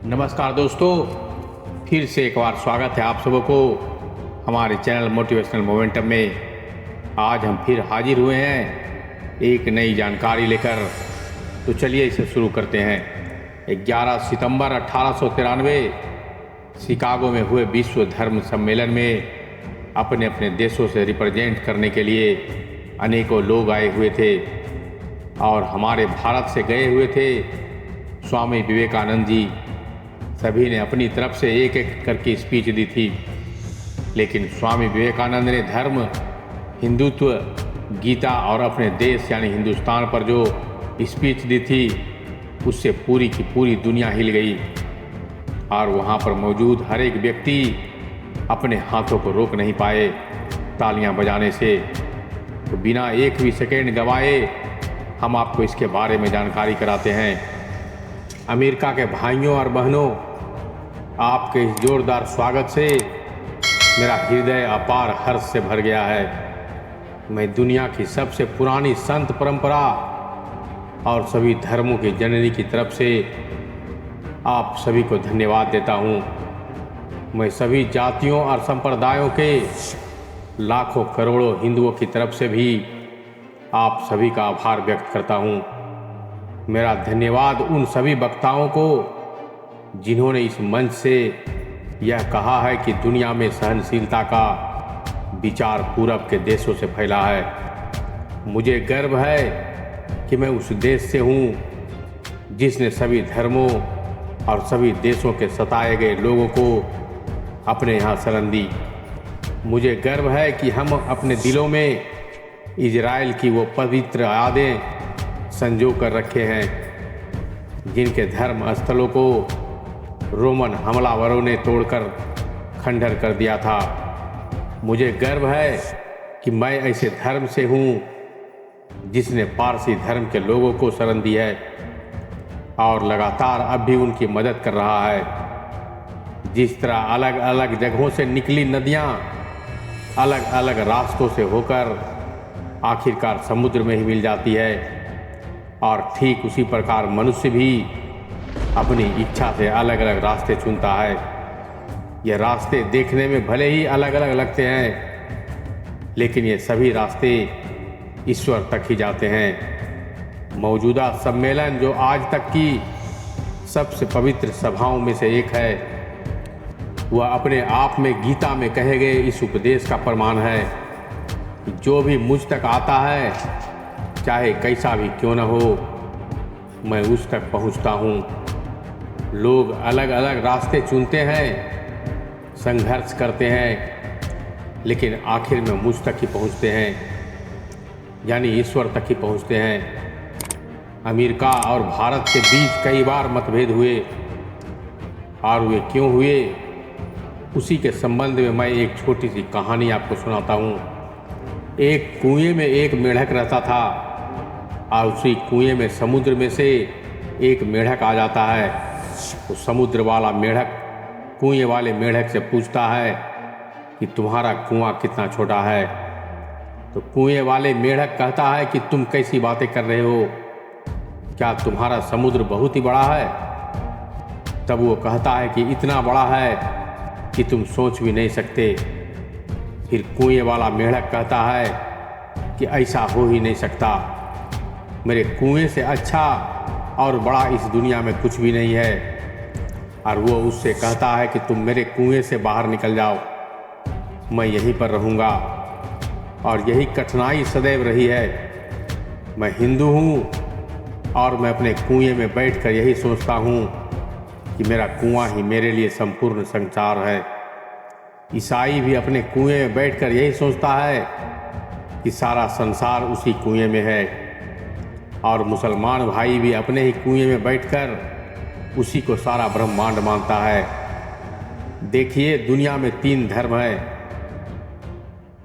नमस्कार दोस्तों, फिर से एक बार स्वागत है आप सबों को हमारे चैनल मोटिवेशनल मोमेंटम में। आज हम फिर हाजिर हुए हैं एक नई जानकारी लेकर। तो चलिए इसे शुरू करते हैं। 11 सितंबर 1893 शिकागो में हुए विश्व धर्म सम्मेलन में अपने अपने देशों से रिप्रेजेंट करने के लिए अनेकों लोग आए हुए थे और हमारे भारत से गए हुए थे स्वामी विवेकानंद जी। सभी ने अपनी तरफ से एक एक करके स्पीच दी थी, लेकिन स्वामी विवेकानंद ने धर्म, हिंदुत्व, गीता और अपने देश यानी हिंदुस्तान पर जो स्पीच दी थी उससे पूरी की पूरी दुनिया हिल गई और वहाँ पर मौजूद हर एक व्यक्ति अपने हाथों को रोक नहीं पाए तालियां बजाने से। तो बिना एक भी सेकेंड गवाए हम आपको इसके बारे में जानकारी कराते हैं। अमेरिका के भाइयों और बहनों, आपके इस जोरदार स्वागत से मेरा हृदय अपार हर्ष से भर गया है। मैं दुनिया की सबसे पुरानी संत परंपरा और सभी धर्मों की जननी की तरफ से आप सभी को धन्यवाद देता हूँ। मैं सभी जातियों और संप्रदायों के लाखों करोड़ों हिंदुओं की तरफ से भी आप सभी का आभार व्यक्त करता हूँ। मेरा धन्यवाद उन सभी वक्ताओं को जिन्होंने इस मंच से यह कहा है कि दुनिया में सहनशीलता का विचार पूरब के देशों से फैला है। मुझे गर्व है कि मैं उस देश से हूँ जिसने सभी धर्मों और सभी देशों के सताए गए लोगों को अपने यहाँ शरण दी। मुझे गर्व है कि हम अपने दिलों में इजराइल की वो पवित्र यादें संजो कर रखे हैं जिनके धर्म स्थलों को रोमन हमलावरों ने तोड़कर खंडहर कर दिया था। मुझे गर्व है कि मैं ऐसे धर्म से हूँ जिसने पारसी धर्म के लोगों को शरण दी है और लगातार अब भी उनकी मदद कर रहा है। जिस तरह अलग अलग जगहों से निकली नदियाँ अलग अलग रास्तों से होकर आखिरकार समुद्र में ही मिल जाती है, और ठीक उसी प्रकार मनुष्य भी अपनी इच्छा से अलग अलग रास्ते चुनता है। ये रास्ते देखने में भले ही अलग अलग लगते हैं, लेकिन ये सभी रास्ते ईश्वर तक ही जाते हैं। मौजूदा सम्मेलन जो आज तक की सबसे पवित्र सभाओं में से एक है, वह अपने आप में गीता में कहे गए इस उपदेश का प्रमाण है कि जो भी मुझ तक आता है, चाहे कैसा भी क्यों न हो, मैं उस तक पहुंचता हूं। लोग अलग अलग रास्ते चुनते हैं, संघर्ष करते हैं, लेकिन आखिर में मुझ तक ही पहुंचते हैं, यानी ईश्वर तक ही पहुंचते हैं। अमेरिका और भारत के बीच कई बार मतभेद हुए और वे क्यों हुए, उसी के संबंध में मैं एक छोटी सी कहानी आपको सुनाता हूँ। एक कुएं में एक मेढक रहता था और उसी कुएं में समुद्र में से एक मेढक आ जाता है। तो समुद्र वाला मेढक कुएं वाले मेढक से पूछता है कि तुम्हारा कुआं कितना छोटा है। तो कुएं वाले मेढक कहता है कि तुम कैसी बातें कर रहे हो, क्या तुम्हारा समुद्र बहुत ही बड़ा है? तब वो कहता है कि इतना बड़ा है कि तुम सोच भी नहीं सकते। फिर कुएं वाला मेढक कहता है कि ऐसा हो ही नहीं सकता, मेरे कुएं से अच्छा और बड़ा इस दुनिया में कुछ भी नहीं है। और वो उससे कहता है कि तुम मेरे कुएं से बाहर निकल जाओ, मैं यहीं पर रहूँगा। और यही कठिनाई सदैव रही है। मैं हिंदू हूँ और मैं अपने कुएं में बैठकर यही सोचता हूँ कि मेरा कुआं ही मेरे लिए संपूर्ण संसार है। ईसाई भी अपने कुएं में बैठकर यही सोचता है कि सारा संसार उसी कुएं में है, और मुसलमान भाई भी अपने ही कुएं में बैठकर उसी को सारा ब्रह्मांड मानता है। देखिए, दुनिया में 3 धर्म हैं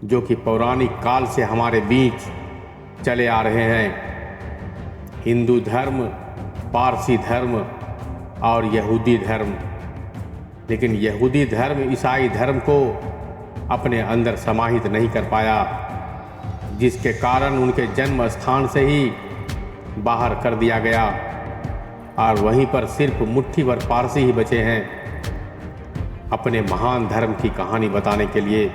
जो कि पौराणिक काल से हमारे बीच चले आ रहे हैं: हिंदू धर्म, पारसी धर्म और यहूदी धर्म। लेकिन यहूदी धर्म ईसाई धर्म को अपने अंदर समाहित नहीं कर पाया, जिसके कारण उनके जन्म स्थान से ही बाहर कर दिया गया। और वहीं पर सिर्फ मुट्ठी भर पारसी ही बचे हैं अपने महान धर्म की कहानी बताने के लिए।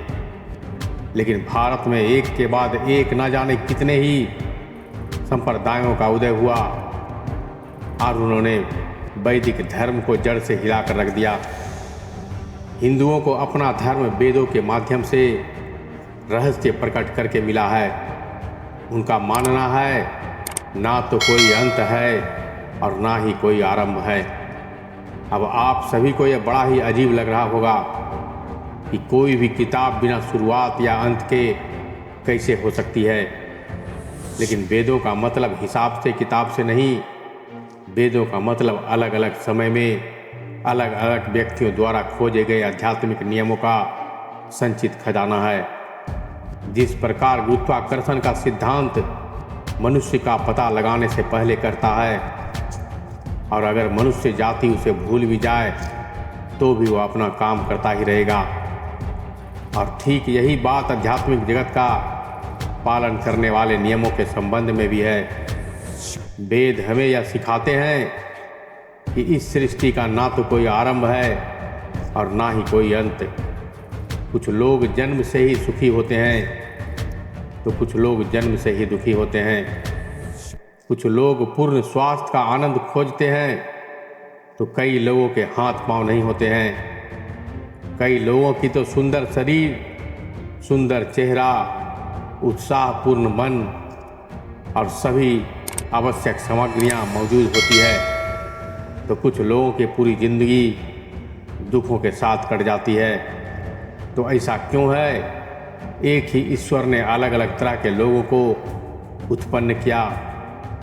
लेकिन भारत में एक के बाद एक न जाने कितने ही संप्रदायों का उदय हुआ और उन्होंने वैदिक धर्म को जड़ से हिलाकर रख दिया। हिंदुओं को अपना धर्म वेदों के माध्यम से रहस्य प्रकट करके मिला है। उनका मानना है ना तो कोई अंत है और ना ही कोई आरंभ है। अब आप सभी को यह बड़ा ही अजीब लग रहा होगा कि कोई भी किताब बिना शुरुआत या अंत के कैसे हो सकती है। लेकिन वेदों का मतलब हिसाब से किताब से नहीं, वेदों का मतलब अलग अलग समय में अलग अलग व्यक्तियों द्वारा खोजे गए आध्यात्मिक नियमों का संचित खजाना है। जिस प्रकार गुरुत्वाकर्षण का सिद्धांत मनुष्य का पता लगाने से पहले करता है और अगर मनुष्य जाति उसे भूल भी जाए तो भी वह अपना काम करता ही रहेगा। और ठीक यही बात आध्यात्मिक जगत का पालन करने वाले नियमों के संबंध में भी है। वेद हमें यह सिखाते हैं कि इस सृष्टि का ना तो कोई आरंभ है और ना ही कोई अंत। कुछ लोग जन्म से ही सुखी होते हैं तो कुछ लोग जन्म से ही दुखी होते हैं। कुछ लोग पूर्ण स्वास्थ्य का आनंद खोजते हैं तो कई लोगों के हाथ पांव नहीं होते हैं। कई लोगों की तो सुंदर शरीर, सुंदर चेहरा, उत्साहपूर्ण मन और सभी आवश्यक सामग्रियां मौजूद होती है तो कुछ लोगों की पूरी जिंदगी दुखों के साथ कट जाती है। तो ऐसा क्यों है? एक ही ईश्वर ने अलग अलग तरह के लोगों को उत्पन्न किया।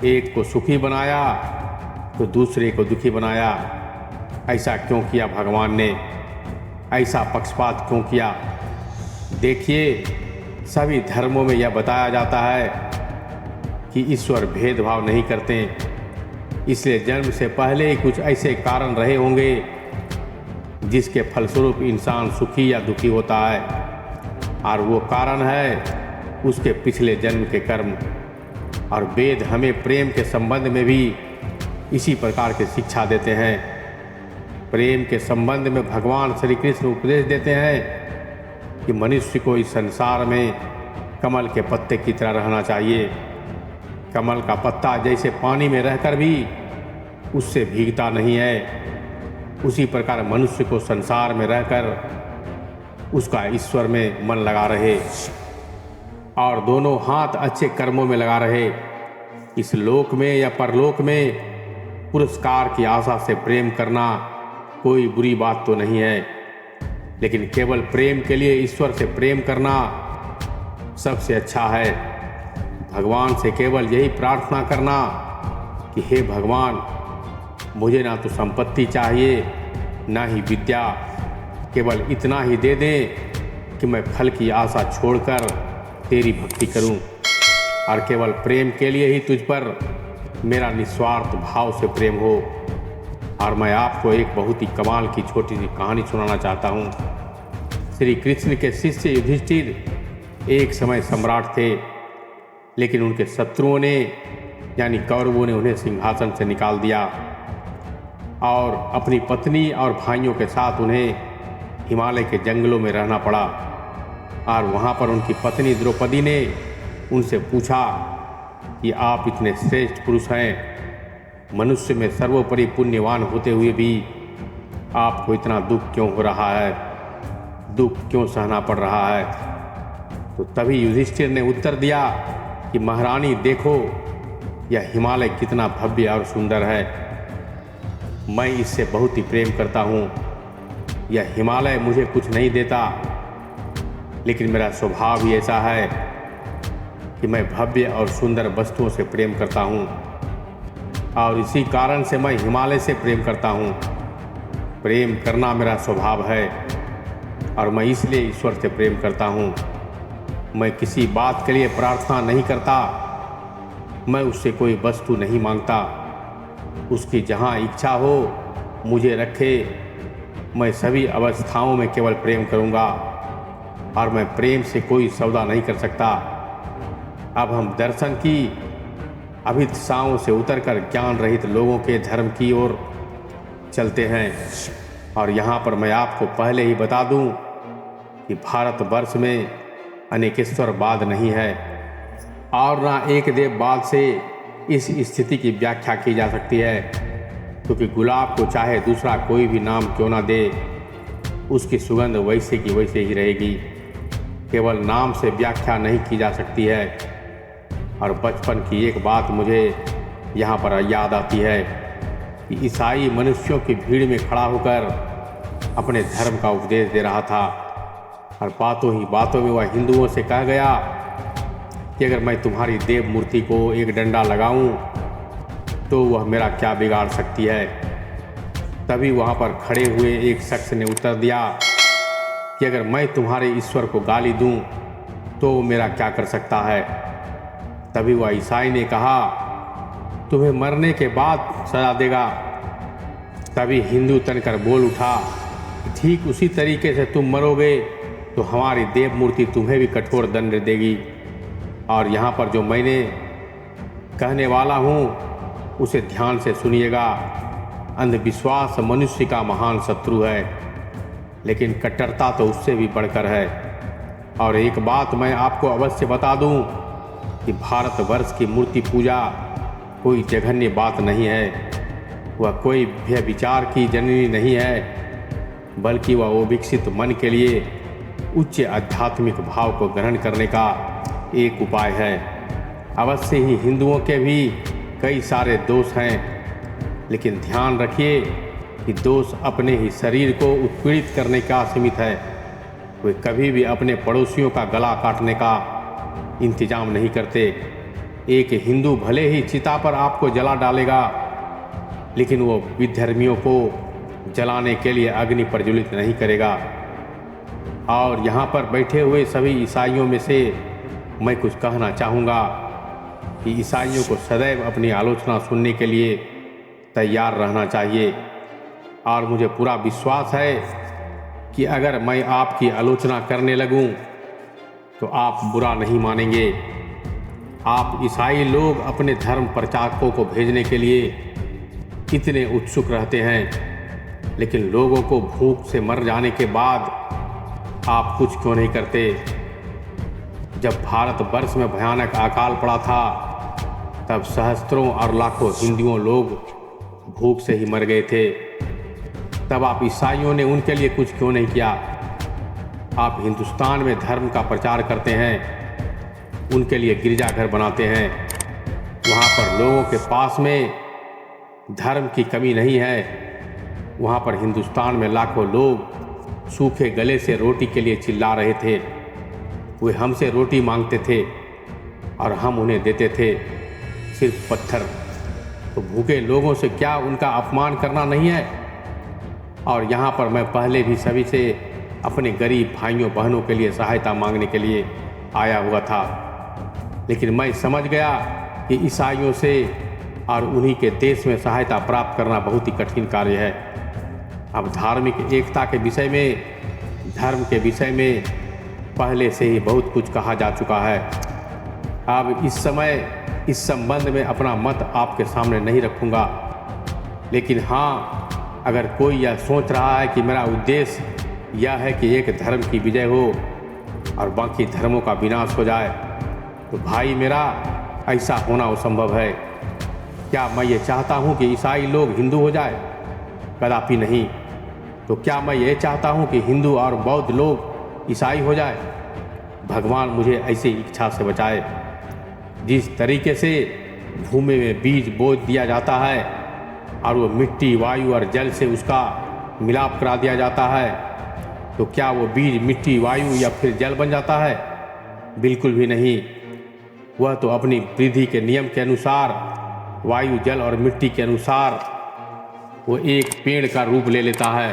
एक को सुखी बनाया तो दूसरे को दुखी बनाया। ऐसा क्यों किया भगवान ने? ऐसा पक्षपात क्यों किया? देखिए, सभी धर्मों में यह बताया जाता है कि ईश्वर भेदभाव नहीं करते। इसलिए जन्म से पहले ही कुछ ऐसे कारण रहे होंगे जिसके फलस्वरूप इंसान सुखी या दुखी होता है और वो कारण है उसके पिछले जन्म के कर्म। और वेद हमें प्रेम के संबंध में भी इसी प्रकार की शिक्षा देते हैं। प्रेम के संबंध में भगवान श्री कृष्ण उपदेश देते हैं कि मनुष्य को इस संसार में कमल के पत्ते की तरह रहना चाहिए। कमल का पत्ता जैसे पानी में रहकर भी उससे भीगता नहीं है, उसी प्रकार मनुष्य को संसार में रहकर उसका ईश्वर में मन लगा रहे और दोनों हाथ अच्छे कर्मों में लगा रहे। इस लोक में या परलोक में पुरस्कार की आशा से प्रेम करना कोई बुरी बात तो नहीं है, लेकिन केवल प्रेम के लिए ईश्वर से प्रेम करना सबसे अच्छा है। भगवान से केवल यही प्रार्थना करना कि हे भगवान, मुझे ना तो संपत्ति चाहिए ना ही विद्या, केवल इतना ही दे दे कि मैं फल की आशा छोड़कर तेरी भक्ति करूं और केवल प्रेम के लिए ही तुझ पर मेरा निस्वार्थ भाव से प्रेम हो। और मैं आपको एक बहुत ही कमाल की छोटी सी कहानी सुनाना चाहता हूं। श्री कृष्ण के शिष्य युधिष्ठिर एक समय सम्राट थे, लेकिन उनके शत्रुओं ने यानी कौरवों ने उन्हें सिंहासन से निकाल दिया और अपनी पत्नी और भाइयों के साथ उन्हें हिमालय के जंगलों में रहना पड़ा। और वहाँ पर उनकी पत्नी द्रौपदी ने उनसे पूछा कि आप इतने श्रेष्ठ पुरुष हैं, मनुष्य में सर्वोपरि पुण्यवान होते हुए भी आपको इतना दुख क्यों हो रहा है, दुख क्यों सहना पड़ रहा है? तो तभी युधिष्ठिर ने उत्तर दिया कि महारानी देखो, यह हिमालय कितना भव्य और सुंदर है। मैं इससे बहुत ही प्रेम करता हूँ। यह हिमालय मुझे कुछ नहीं देता, लेकिन मेरा स्वभाव ही ऐसा है कि मैं भव्य और सुंदर वस्तुओं से प्रेम करता हूँ और इसी कारण से मैं हिमालय से प्रेम करता हूँ। प्रेम करना मेरा स्वभाव है और मैं इसलिए ईश्वर से प्रेम करता हूँ। मैं किसी बात के लिए प्रार्थना नहीं करता, मैं उससे कोई वस्तु नहीं मांगता। उसकी जहाँ इच्छा हो मुझे रखे, मैं सभी अवस्थाओं में केवल प्रेम करूँगा और मैं प्रेम से कोई सौदा नहीं कर सकता। अब हम दर्शन की अभिदिशाओं से उतरकर ज्ञान रहित लोगों के धर्म की ओर चलते हैं। और यहाँ पर मैं आपको पहले ही बता दूं कि भारतवर्ष में अनेकेश्वरवाद नहीं है और ना एक देववाद से इस स्थिति की व्याख्या की जा सकती है, क्योंकि गुलाब को चाहे दूसरा कोई भी नाम क्यों ना दे, उसकी सुगंध वैसे की वैसे ही रहेगी। केवल नाम से व्याख्या नहीं की जा सकती है। और बचपन की एक बात मुझे यहाँ पर याद आती है कि ईसाई मनुष्यों की भीड़ में खड़ा होकर अपने धर्म का उपदेश दे रहा था और बातों ही बातों में वह हिंदुओं से कह गया कि अगर मैं तुम्हारी देव मूर्ति को एक डंडा लगाऊं तो वह मेरा क्या बिगाड़ सकती है। तभी वहाँ पर खड़े हुए एक शख्स ने उत्तर दिया कि अगर मैं तुम्हारे ईश्वर को गाली दूं तो वो मेरा क्या कर सकता है। तभी वह ईसाई ने कहा, तुम्हें मरने के बाद सजा देगा। तभी हिंदू तनकर बोल उठा, ठीक उसी तरीके से तुम मरोगे तो हमारी देव मूर्ति तुम्हें भी कठोर दंड देगी। और यहाँ पर जो मैंने कहने वाला हूँ उसे ध्यान से सुनिएगा। अंधविश्वास मनुष्य का महान शत्रु है, लेकिन कट्टरता तो उससे भी बढ़कर है। और एक बात मैं आपको अवश्य बता दूँ कि भारतवर्ष की मूर्ति पूजा कोई जघन्य बात नहीं है, वह कोई व्यभिचार की जननी नहीं है, बल्कि वह विकसित मन के लिए उच्च आध्यात्मिक भाव को ग्रहण करने का एक उपाय है। अवश्य ही हिंदुओं के भी कई सारे दोष हैं, लेकिन ध्यान रखिए कि दोष अपने ही शरीर को उत्पीड़ित करने का सीमित है। वे कभी भी अपने पड़ोसियों का गला काटने का इंतजाम नहीं करते। एक हिंदू भले ही चिता पर आपको जला डालेगा, लेकिन वो विधर्मियों को जलाने के लिए अग्नि प्रज्वलित नहीं करेगा। और यहाँ पर बैठे हुए सभी ईसाइयों में से मैं कुछ कहना चाहूँगा कि ईसाइयों को सदैव अपनी आलोचना सुनने के लिए तैयार रहना चाहिए। और मुझे पूरा विश्वास है कि अगर मैं आपकी आलोचना करने लगूं तो आप बुरा नहीं मानेंगे। आप ईसाई लोग अपने धर्म प्रचारकों को भेजने के लिए इतने उत्सुक रहते हैं, लेकिन लोगों को भूख से मर जाने के बाद आप कुछ क्यों नहीं करते। जब भारतवर्ष में भयानक अकाल पड़ा था तब सहस्त्रों और लाखों हिंदुओं लोग भूख से ही मर गए थे। तब आप ईसाइयों ने उनके लिए कुछ क्यों नहीं किया। आप हिंदुस्तान में धर्म का प्रचार करते हैं, उनके लिए गिरजाघर बनाते हैं। वहाँ पर लोगों के पास में धर्म की कमी नहीं है। वहाँ पर हिंदुस्तान में लाखों लोग सूखे गले से रोटी के लिए चिल्ला रहे थे। वे हमसे रोटी मांगते थे और हम उन्हें देते थे सिर्फ पत्थर। तो भूखे लोगों से क्या उनका अपमान करना नहीं है। और यहाँ पर मैं पहले भी सभी से अपने गरीब भाइयों बहनों के लिए सहायता मांगने के लिए आया हुआ था, लेकिन मैं समझ गया कि ईसाइयों से और उन्हीं के देश में सहायता प्राप्त करना बहुत ही कठिन कार्य है। अब धार्मिक एकता के विषय में, धर्म के विषय में पहले से ही बहुत कुछ कहा जा चुका है। अब इस समय इस संबंध में अपना मत आपके सामने नहीं रखूँगा, लेकिन हाँ, अगर कोई यह सोच रहा है कि मेरा उद्देश्य यह है कि एक धर्म की विजय हो और बाकी धर्मों का विनाश हो जाए, तो भाई मेरा, ऐसा होना असंभव है। क्या मैं ये चाहता हूँ कि ईसाई लोग हिंदू हो जाए? कदापि नहीं। तो क्या मैं ये चाहता हूँ कि हिंदू और बौद्ध लोग ईसाई हो जाए? भगवान मुझे ऐसी इच्छा से बचाए। जिस तरीके से भूमि में बीज बो दिया जाता है और वो मिट्टी, वायु और जल से उसका मिलाप करा दिया जाता है, तो क्या वो बीज मिट्टी, वायु या फिर जल बन जाता है? बिल्कुल भी नहीं। वह तो अपनी वृद्धि के नियम के अनुसार, वायु, जल और मिट्टी के अनुसार वो एक पेड़ का रूप ले लेता है।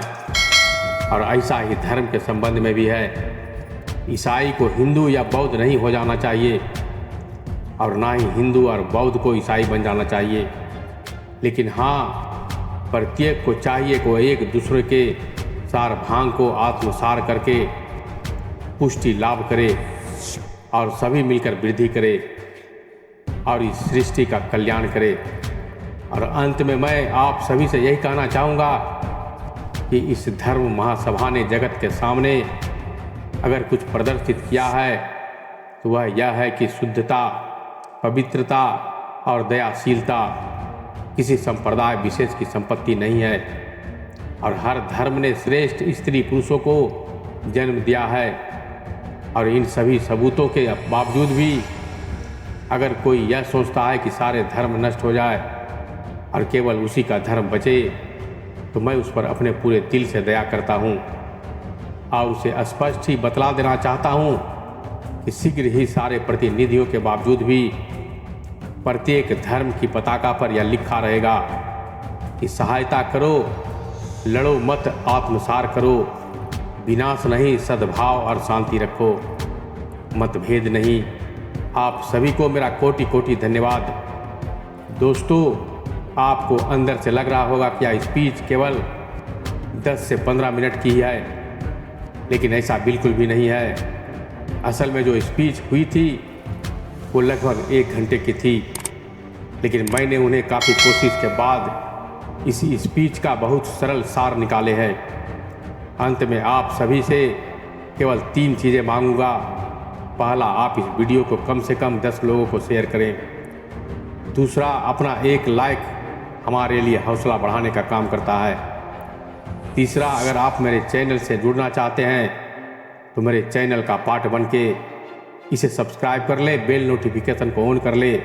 और ऐसा ही धर्म के संबंध में भी है। ईसाई को हिंदू या बौद्ध नहीं हो जाना चाहिए और ना ही हिंदू और बौद्ध को ईसाई बन जाना चाहिए, लेकिन हाँ, प्रत्येक को चाहिए कि वह एक दूसरे के सार भांग को आत्मसार करके पुष्टि लाभ करे और सभी मिलकर वृद्धि करे। और इस सृष्टि का कल्याण करे। और अंत में मैं आप सभी से यही कहना चाहूँगा कि इस धर्म महासभा ने जगत के सामने अगर कुछ प्रदर्शित किया है तो वह यह है कि शुद्धता, पवित्रता और दयाशीलता किसी संप्रदाय विशेष की संपत्ति नहीं है। और हर धर्म ने श्रेष्ठ स्त्री पुरुषों को जन्म दिया है। और इन सभी सबूतों के बावजूद भी अगर कोई यह सोचता है कि सारे धर्म नष्ट हो जाए और केवल उसी का धर्म बचे, तो मैं उस पर अपने पूरे दिल से दया करता हूँ और उसे स्पष्ट ही बतला देना चाहता हूँ कि शीघ्र ही सारे प्रतिनिधियों के बावजूद भी प्रत्येक धर्म की पताका पर यह लिखा रहेगा कि सहायता करो, लड़ो मत, आत्मसार करो, विनाश नहीं, सद्भाव और शांति रखो, मतभेद नहीं। आप सभी को मेरा कोटि कोटि धन्यवाद। दोस्तों, आपको अंदर से लग रहा होगा कि यह स्पीच केवल 10 से 15 मिनट की है, लेकिन ऐसा बिल्कुल भी नहीं है। असल में जो स्पीच हुई थी वो लगभग 1 घंटे की थी, लेकिन मैंने उन्हें काफ़ी कोशिश के बाद इसी स्पीच का बहुत सरल सार निकाले हैं। अंत में आप सभी से केवल 3 चीज़ें मांगूंगा। पहला, आप इस वीडियो को कम से कम 10 लोगों को शेयर करें। दूसरा, अपना एक लाइक हमारे लिए हौसला बढ़ाने का काम करता है। तीसरा, अगर आप मेरे चैनल से जुड़ना चाहते हैं तो मेरे चैनल का पार्ट बन के इसे सब्सक्राइब कर ले, बेल नोटिफिकेशन को ऑन कर ले।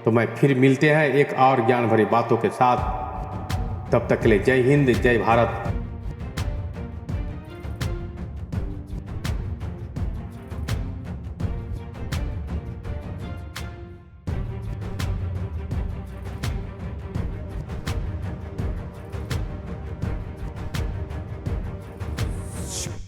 तो मैं फिर मिलते हैं एक और ज्ञान भरी बातों के साथ। तब तक के लिए जय हिंद, जय भारत। Shoot.